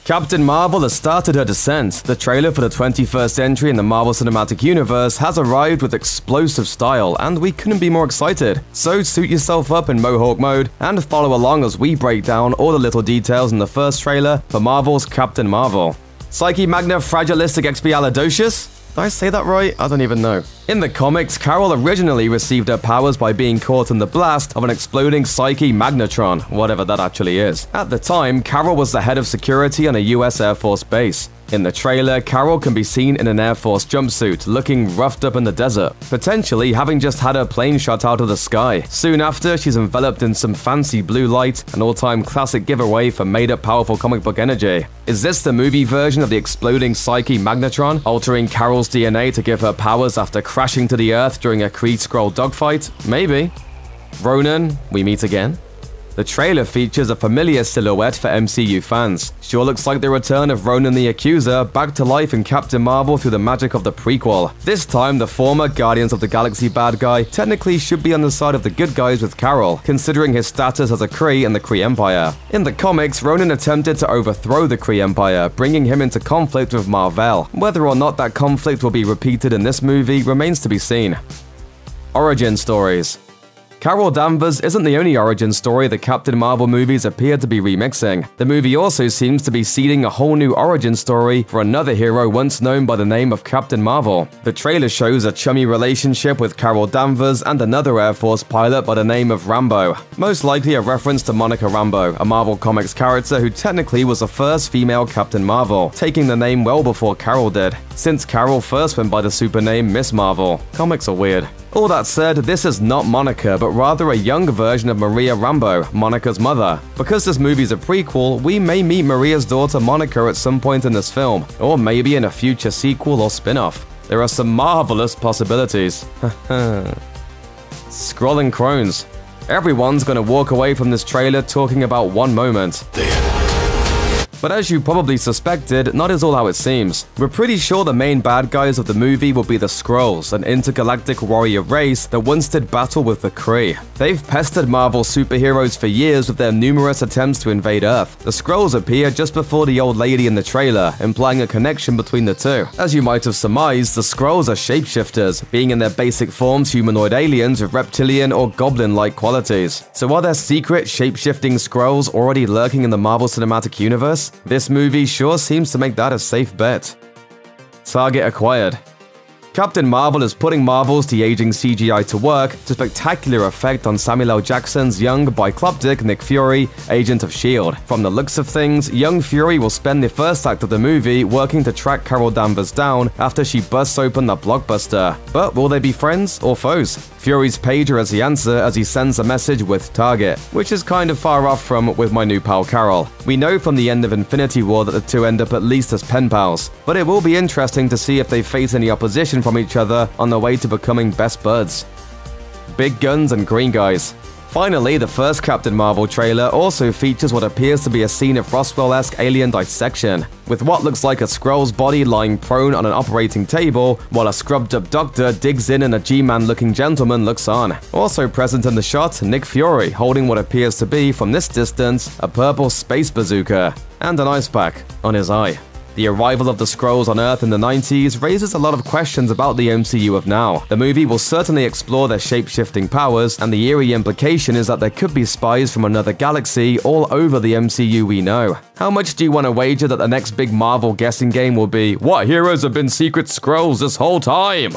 Captain Marvel has started her descent. The trailer for the 21st entry in the Marvel Cinematic Universe has arrived with explosive style, and we couldn't be more excited. So suit yourself up in Mohawk mode and follow along as we break down all the little details in the first trailer for Marvel's Captain Marvel. Psyche-magne-fragilistic-expialidocious? Did I say that right? I don't even know. In the comics, Carol originally received her powers by being caught in the blast of an exploding Psyche-magnetron, whatever that actually is. At the time, Carol was the head of security on a US Air Force base. In the trailer, Carol can be seen in an Air Force jumpsuit, looking roughed up in the desert, potentially having just had her plane shot out of the sky. Soon after, she's enveloped in some fancy blue light, an all-time classic giveaway for made-up powerful comic book energy. Is this the movie version of the exploding Psyche-magnetron, altering Carol's DNA to give her powers after crashing to the Earth during a Kree-Skrull dogfight? Maybe. Ronan, we meet again. The trailer features a familiar silhouette for MCU fans. Sure looks like the return of Ronan the Accuser back to life in Captain Marvel through the magic of the prequel. This time, the former Guardians of the Galaxy bad guy technically should be on the side of the good guys with Carol, considering his status as a Kree in the Kree Empire. In the comics, Ronan attempted to overthrow the Kree Empire, bringing him into conflict with Mar-Vell. Whether or not that conflict will be repeated in this movie remains to be seen. Origin stories. Carol Danvers isn't the only origin story the Captain Marvel movies appear to be remixing. The movie also seems to be seeding a whole new origin story for another hero once known by the name of Captain Marvel. The trailer shows a chummy relationship with Carol Danvers and another Air Force pilot by the name of Rambo. Most likely a reference to Monica Rambeau, a Marvel Comics character who technically was the first female Captain Marvel, taking the name well before Carol did, since Carol first went by the super name Miss Marvel. Comics are weird. All that said, this is not Monica, but rather a younger version of Maria Rambeau, Monica's mother. Because this movie's a prequel, we may meet Maria's daughter Monica at some point in this film, or maybe in a future sequel or spin-off. There are some marvelous possibilities. Skrull and crones. Everyone's gonna walk away from this trailer talking about one moment. But as you probably suspected, not is all how it seems. We're pretty sure the main bad guys of the movie will be the Skrulls, an intergalactic warrior race that once did battle with the Kree. They've pestered Marvel superheroes for years with their numerous attempts to invade Earth. The Skrulls appear just before the old lady in the trailer, implying a connection between the two. As you might have surmised, the Skrulls are shapeshifters, being in their basic forms humanoid aliens with reptilian or goblin-like qualities. So are there secret shape-shifting Skrulls already lurking in the Marvel Cinematic Universe? This movie sure seems to make that a safe bet. Target acquired. Captain Marvel is putting Marvel's de-aging CGI to work to spectacular effect on Samuel L. Jackson's young, bicloptic Nick Fury, agent of S.H.I.E.L.D. From the looks of things, young Fury will spend the first act of the movie working to track Carol Danvers down after she busts open the blockbuster. But will they be friends or foes? Fury's pager as the answer as he sends a message with Target, which is kind of far off from with my new pal Carol. We know from the end of Infinity War that the two end up at least as pen pals, but it will be interesting to see if they face any opposition from each other on their way to becoming best buds. Big guns and green guys. Finally, the first Captain Marvel trailer also features what appears to be a scene of Roswell-esque alien dissection, with what looks like a Skrull's body lying prone on an operating table, while a scrubbed-up doctor digs in and a G-Man-looking gentleman looks on. Also present in the shot, Nick Fury, holding what appears to be, from this distance, a purple space bazooka, and an ice pack on his eye. The arrival of the Skrulls on Earth in the 90s raises a lot of questions about the MCU of now. The movie will certainly explore their shape-shifting powers, and the eerie implication is that there could be spies from another galaxy all over the MCU we know. How much do you want to wager that the next big Marvel guessing game will be, what heroes have been secret Skrulls this whole time?